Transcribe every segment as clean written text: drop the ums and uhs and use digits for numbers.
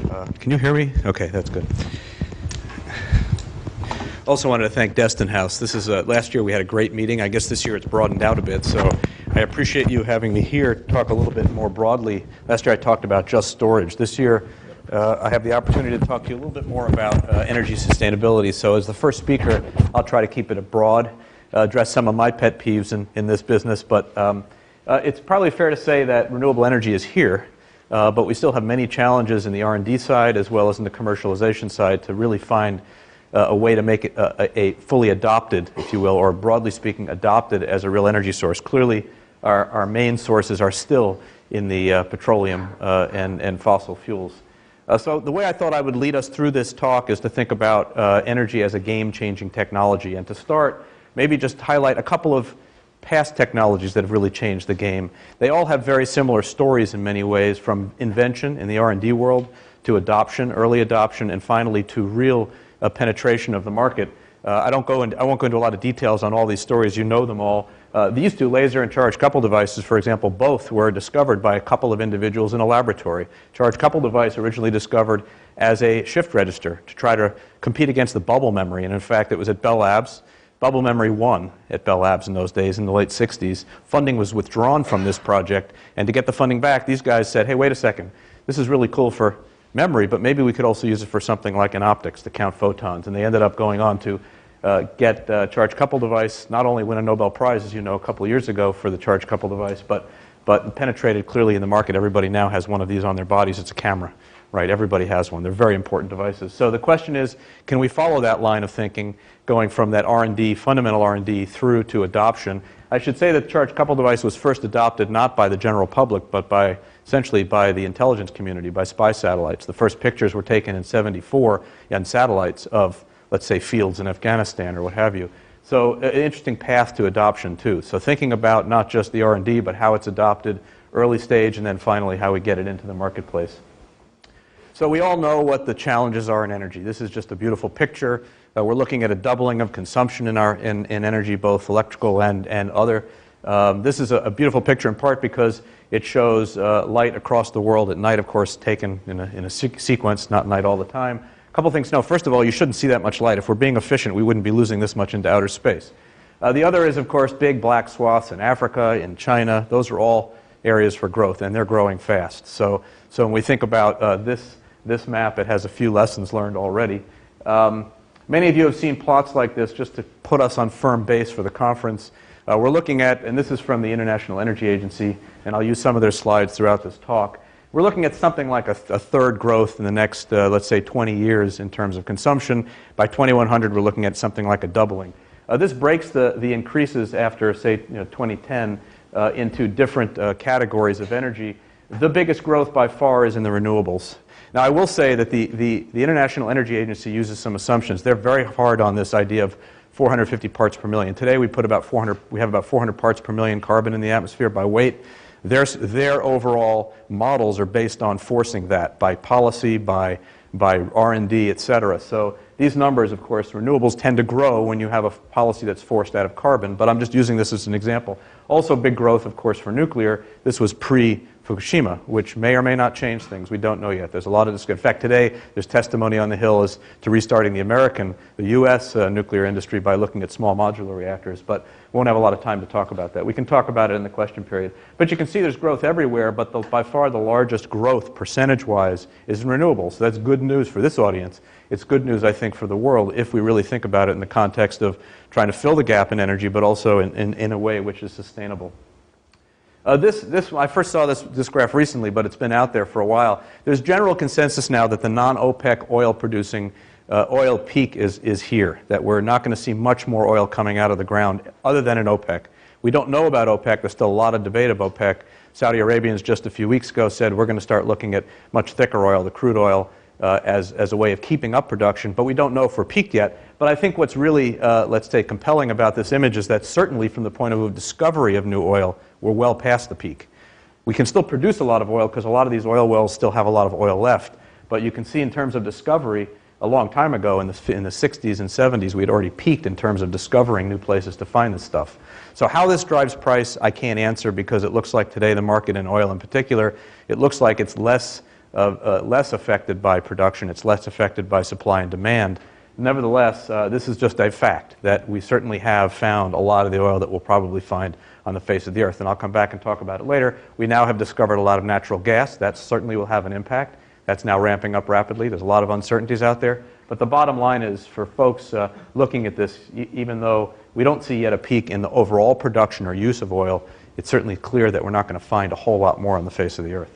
Can you hear me? Okay, that's good. Also wanted to thank Destin House. This is last year we had a great meeting. I guess this year it's broadened out a bit, so I appreciate you having me here to talk a little bit more broadly. Last year I talked about just storage. This year I have the opportunity to talk to you a little bit more about energy sustainability. So as the first speaker, I'll try to keep it broad, address some of my pet peeves in this business, but it's probably fair to say that renewable energy is here. But we still have many challenges in the R&D side as well as in the commercialization side to really find a way to make it a fully adopted, if you will, or broadly speaking, adopted as a real energy source. Clearly, our main sources are still in the petroleum and fossil fuels. So the way I thought I would lead us through this talk is to think about energy as a game-changing technology. And to start, maybe just highlight a couple of past technologies that have really changed the game. They all have very similar stories in many ways, from invention in the R&D world to adoption, early adoption, and finally to real penetration of the market. I won't go into a lot of details on all these stories. You know them all. These two laser and charge couple devices, for example, both were discovered by a couple of individuals in a laboratory. Charge couple device originally discovered as a shift register to try to compete against the bubble memory, and in fact it was at Bell Labs. Bubble memory won at Bell Labs in those days, in the late 60s. Funding was withdrawn from this project, and to get the funding back, these guys said, hey, wait a second, this is really cool for memory, but maybe we could also use it for something like in optics to count photons. And they ended up going on to get charge couple device, not only win a Nobel Prize, as you know, a couple of years ago for the charge couple device, but penetrated clearly in the market. Everybody now has one of these on their bodies. It's a camera, right? Everybody has one. They're very important devices. So the question is, can we follow that line of thinking, going from that R&D, fundamental R&D, through to adoption? I should say that the charge couple device was first adopted not by the general public, but essentially by the intelligence community, by spy satellites. The first pictures were taken in '74 on satellites of, let's say, fields in Afghanistan or what have you. So an interesting path to adoption, too. So thinking about not just the R&D, but how it's adopted, early stage, and then finally how we get it into the marketplace. So we all know what the challenges are in energy. This is just a beautiful picture. We're looking at a doubling of consumption in energy, both electrical and other. This is a beautiful picture in part because it shows light across the world at night, of course, taken in a sequence, not night all the time. A couple things to know. First of all, you shouldn't see that much light. If we're being efficient, we wouldn't be losing this much into outer space. The other is, of course, big black swaths in Africa, in China. Those are all areas for growth, and they're growing fast. So when we think about this map, it has a few lessons learned already. Many of you have seen plots like this just to put us on firm base for the conference. We're looking at, and this is from the International Energy Agency, and I'll use some of their slides throughout this talk. We're looking at something like a third growth in the next, let's say, 20 years in terms of consumption. By 2100, we're looking at something like a doubling. This breaks the increases after, say, 2010 into different categories of energy. The biggest growth by far is in the renewables. Now, I will say that the International Energy Agency uses some assumptions. They're very hard on this idea of 450 parts per million. Today, we have about 400 parts per million carbon in the atmosphere by weight. Their overall models are based on forcing that by policy, by R&D, et cetera. So these numbers, of course, renewables tend to grow when you have a policy that's forced out of carbon, but I'm just using this as an example. Also big growth, of course, for nuclear. This was pre-Fukushima, which may or may not change things. We don't know yet. There's a lot of discussion. In fact, today, there's testimony on the Hill as to restarting the U.S. Nuclear industry by looking at small modular reactors, but we won't have a lot of time to talk about that. We can talk about it in the question period. But you can see there's growth everywhere, but by far the largest growth, percentage-wise, is in renewables. So that's good news for this audience. It's good news, I think, for the world if we really think about it in the context of trying to fill the gap in energy, but also in a way which is sustainable. I first saw this graph recently, but it's been out there for a while. There's general consensus now that the non-OPEC oil-producing oil peak is here, that we're not going to see much more oil coming out of the ground other than in OPEC. We don't know about OPEC. There's still a lot of debate about OPEC. Saudi Arabians just a few weeks ago said we're going to start looking at much thicker oil, the crude oil, as a way of keeping up production, but we don't know if we're peaked yet. But I think what's really, let's say, compelling about this image is that certainly from the point of view of discovery of new oil, we're well past the peak. We can still produce a lot of oil because a lot of these oil wells still have a lot of oil left, but you can see in terms of discovery, a long time ago in the 60s and 70s, we had already peaked in terms of discovering new places to find this stuff. So how this drives price, I can't answer because it looks like today the market in oil in particular, it looks like it's less less affected by production. It's less affected by supply and demand. Nevertheless, this is just a fact that we certainly have found a lot of the oil that we'll probably find on the face of the earth. And I'll come back and talk about it later. We now have discovered a lot of natural gas. That certainly will have an impact. That's now ramping up rapidly. There's a lot of uncertainties out there. But the bottom line is, for folks looking at this, even though we don't see yet a peak in the overall production or use of oil, it's certainly clear that we're not going to find a whole lot more on the face of the earth.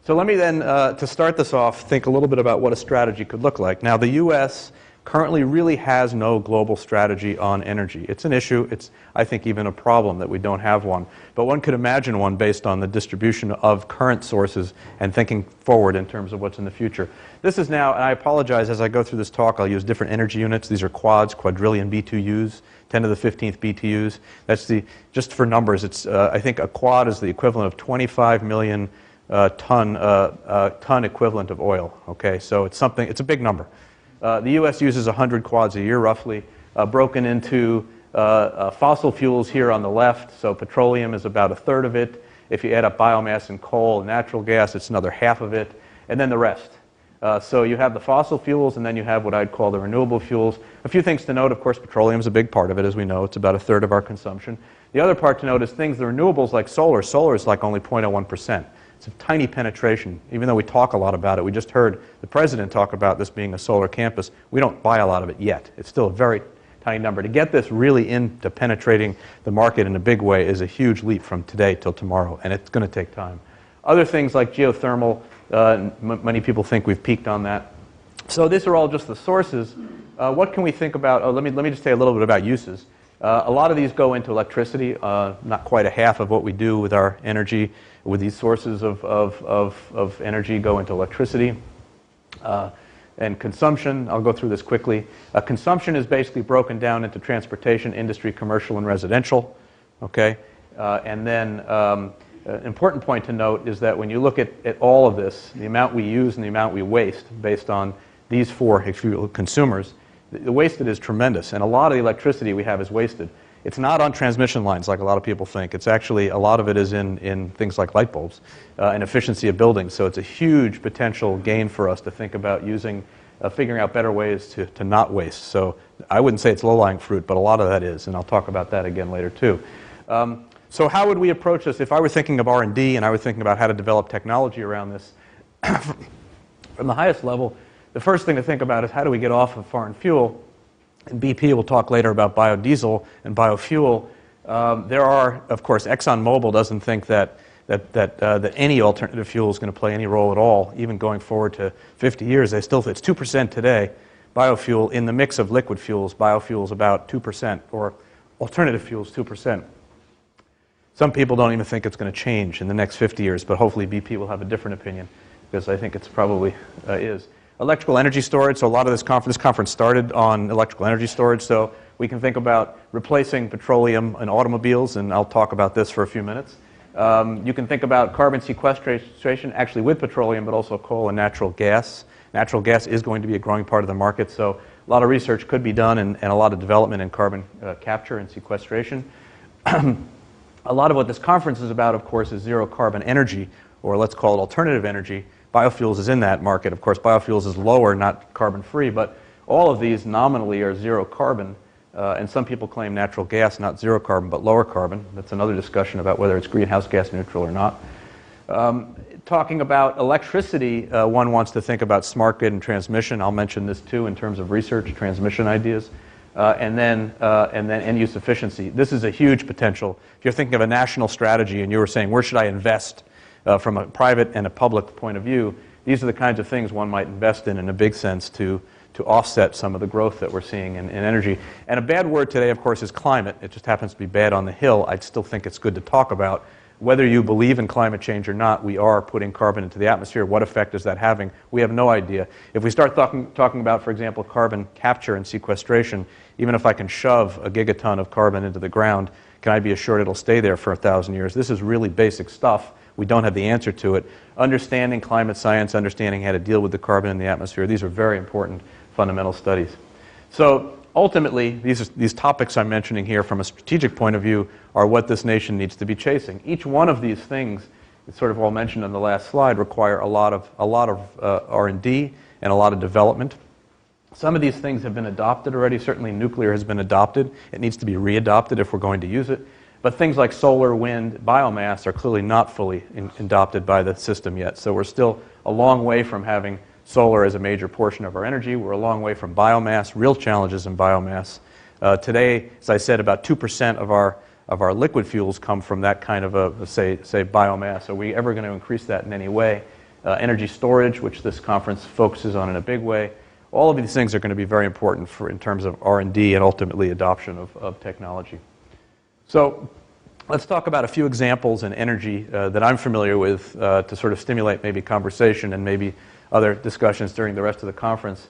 So let me then, to start this off, think a little bit about what a strategy could look like. Now, the U.S. currently really has no global strategy on energy. It's an issue. It's, I think, even a problem that we don't have one. But one could imagine one based on the distribution of current sources and thinking forward in terms of what's in the future. This is now, and I apologize, as I go through this talk, I'll use different energy units. These are quads, quadrillion BTUs, 10 to the 15th BTUs. That's the, just for numbers, it's, I think a quad is the equivalent of 25 million ton equivalent of oil. Okay, so it's something, it's a big number. The U.S. uses 100 quads a year, roughly, broken into fossil fuels here on the left. So petroleum is about a third of it. If you add up biomass and coal and natural gas, it's another half of it, and then the rest. So you have the fossil fuels, and then you have what I'd call the renewable fuels. A few things to note, of course, petroleum is a big part of it, as we know. It's about a third of our consumption. The other part to note is things, the renewables like solar. Solar is like only 0.01%. It's a tiny penetration. Even though we talk a lot about it, we just heard the president talk about this being a solar campus. We don't buy a lot of it yet. It's still a very tiny number. To get this really into penetrating the market in a big way is a huge leap from today till tomorrow, and it's going to take time. Other things like geothermal, many people think we've peaked on that. So these are all just the sources. What can we think about? Oh, let me just say a little bit about uses. A lot of these go into electricity, not quite a half of what we do with our energy, with these sources of energy go into electricity. And consumption, I'll go through this quickly. Consumption is basically broken down into transportation, industry, commercial, and residential. Okay? And then an important point to note is that when you look at all of this, the amount we use and the amount we waste based on these four consumers, the wasted is tremendous, and a lot of the electricity we have is wasted. It's not on transmission lines like a lot of people think. It's actually, a lot of it is in things like light bulbs and efficiency of buildings. So it's a huge potential gain for us to think about using, figuring out better ways to not waste. So I wouldn't say it's low-lying fruit, but a lot of that is, and I'll talk about that again later too. So how would we approach this? If I were thinking of R&D and I were thinking about how to develop technology around this, from the highest level, the first thing to think about is how do we get off of foreign fuel? And BP will talk later about biodiesel and biofuel. There are, of course, ExxonMobil doesn't think that any alternative fuel is going to play any role at all, even going forward to 50 years. They still, it's 2% today. Biofuel, in the mix of liquid fuels, biofuel is about 2%, or alternative fuels, 2%. Some people don't even think it's going to change in the next 50 years, but hopefully BP will have a different opinion, because I think it's probably is. Electrical energy storage, so a lot of this conference started on electrical energy storage, so we can think about replacing petroleum in automobiles, and I'll talk about this for a few minutes. You can think about carbon sequestration, actually with petroleum, but also coal and natural gas. Natural gas is going to be a growing part of the market, so a lot of research could be done and a lot of development in carbon capture and sequestration. A lot of what this conference is about, of course, is zero carbon energy, or let's call it alternative energy. Biofuels is in that market. Of course, biofuels is lower, not carbon-free, but all of these nominally are zero carbon, and some people claim natural gas, not zero carbon, but lower carbon. That's another discussion about whether it's greenhouse gas neutral or not. Talking about electricity, one wants to think about smart grid and transmission. I'll mention this too in terms of research, transmission ideas. And then end-use efficiency. This is a huge potential. If you're thinking of a national strategy and you were saying, where should I invest from a private and a public point of view, these are the kinds of things one might invest in a big sense to offset some of the growth that we're seeing in energy. And a bad word today, of course, is climate. It just happens to be bad on the Hill. I still think it's good to talk about. Whether you believe in climate change or not, we are putting carbon into the atmosphere. What effect is that having? We have no idea. If we start talking about, for example, carbon capture and sequestration, even if I can shove a gigaton of carbon into the ground, can I be assured it'll stay there for 1,000 years? This is really basic stuff. We don't have the answer to it. Understanding climate science, understanding how to deal with the carbon in the atmosphere, these are very important fundamental studies. So ultimately, these topics I'm mentioning here from a strategic point of view are what this nation needs to be chasing. Each one of these things it's sort of all mentioned on the last slide, require a lot of R&D and a lot of development. Some of these things have been adopted already. Certainly nuclear has been adopted. It needs to be readopted if we're going to use it. But things like solar, wind, biomass are clearly not fully adopted by the system yet. So we're still a long way from having solar as a major portion of our energy. We're a long way from biomass, real challenges in biomass. Today, as I said, about 2% of our liquid fuels come from that kind of say biomass. Are we ever going to increase that in any way? Energy storage, which this conference focuses on in a big way. All of these things are going to be very important in terms of R&D and ultimately adoption of technology. So let's talk about a few examples in energy that I'm familiar with to sort of stimulate maybe conversation and maybe other discussions during the rest of the conference.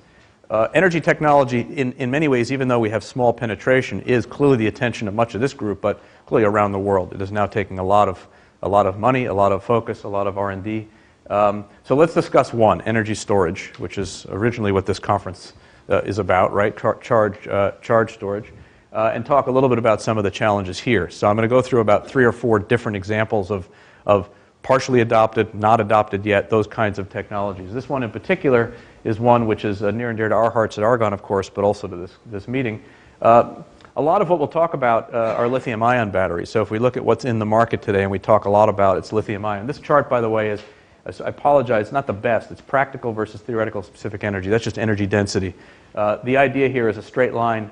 Energy technology, in many ways, even though we have small penetration, is clearly the attention of much of this group, but clearly around the world. It is now taking a lot of money, a lot of focus, a lot of R&D. So let's discuss one, energy storage, which is originally what this conference is about, right? Charge storage. And talk a little bit about some of the challenges here. So I'm going to go through about 3 or 4 different examples of partially adopted, not adopted yet, those kinds of technologies. This one in particular is one which is near and dear to our hearts at Argonne, of course, but also to this meeting. A lot of what we'll talk about are lithium-ion batteries. So if we look at what's in the market today, and we talk a lot about it's lithium-ion. This chart, by the way, is, I apologize, it's not the best. It's practical versus theoretical specific energy. That's just energy density. The idea here is a straight line.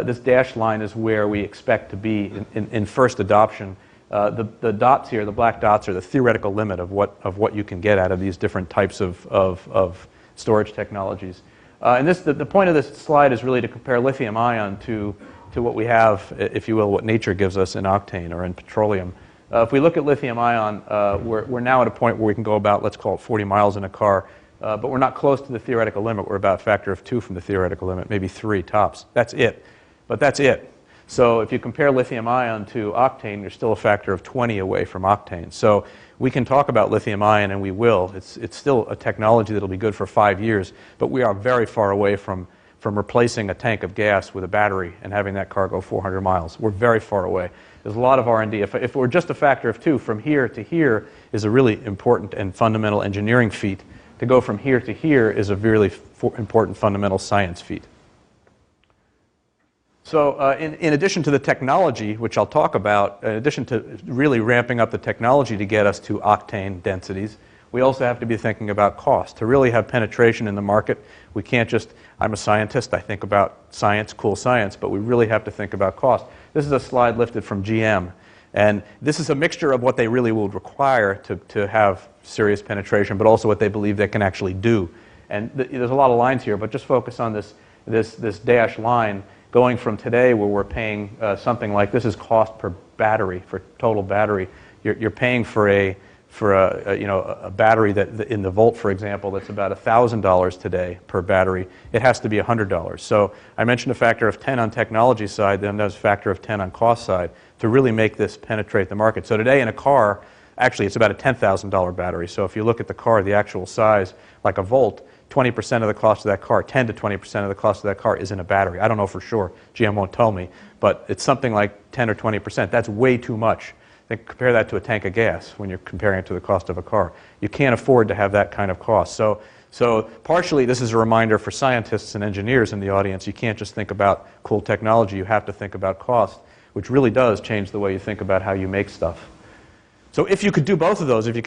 This dashed line is where we expect to be in first adoption. The dots here, the black dots, are the theoretical limit of what you can get out of these different types of storage technologies. And the point of this slide is really to compare lithium-ion to what we have, if you will, what nature gives us in octane or in petroleum. If we look at lithium-ion, we're now at a point where we can go about, let's call it 40 miles in a car, but we're not close to the theoretical limit. We're about a factor of 2 from the theoretical limit, maybe 3 tops. That's it. But that's it. So if you compare lithium-ion to octane, you're still a factor of 20 away from octane. So we can talk about lithium-ion, and we will. It's still a technology that will be good for 5 years, but we are very far away from replacing a tank of gas with a battery and having that car go 400 miles. We're very far away. There's a lot of R&D. If we're just a factor of 2, from here to here is a really important and fundamental engineering feat. To go from here to here is a really important fundamental science feat. So in addition to the technology, which I'll talk about, in addition to really ramping up the technology to get us to octane densities, we also have to be thinking about cost. To really have penetration in the market, we can't just, I'm a scientist, I think about science, cool science, but we really have to think about cost. This is a slide lifted from GM, and this is a mixture of what they really would require to have serious penetration, but also what they believe they can actually do. And there's a lot of lines here, but just focus on this dashed line. Going from today, where we're paying something like, this is cost per battery, for total battery. You're paying for a battery that in the Volt, for example, that's about $1,000 today per battery. It has to be $100. So I mentioned a factor of 10 on technology side, then there's a factor of 10 on cost side to really make this penetrate the market. So today in a car, actually it's about a $10,000 battery. So if you look at the car, the actual size, like a Volt, 20% of the cost of that car, 10 to 20% of the cost of that car is in a battery. I don't know for sure. GM won't tell me. But it's something like 10 or 20%. That's way too much. Then compare that to a tank of gas when you're comparing it to the cost of a car. You can't afford to have that kind of cost. So partially this is a reminder for scientists and engineers in the audience. You can't just think about cool technology. You have to think about cost, which really does change the way you think about how you make stuff. So if you could do both of those, if you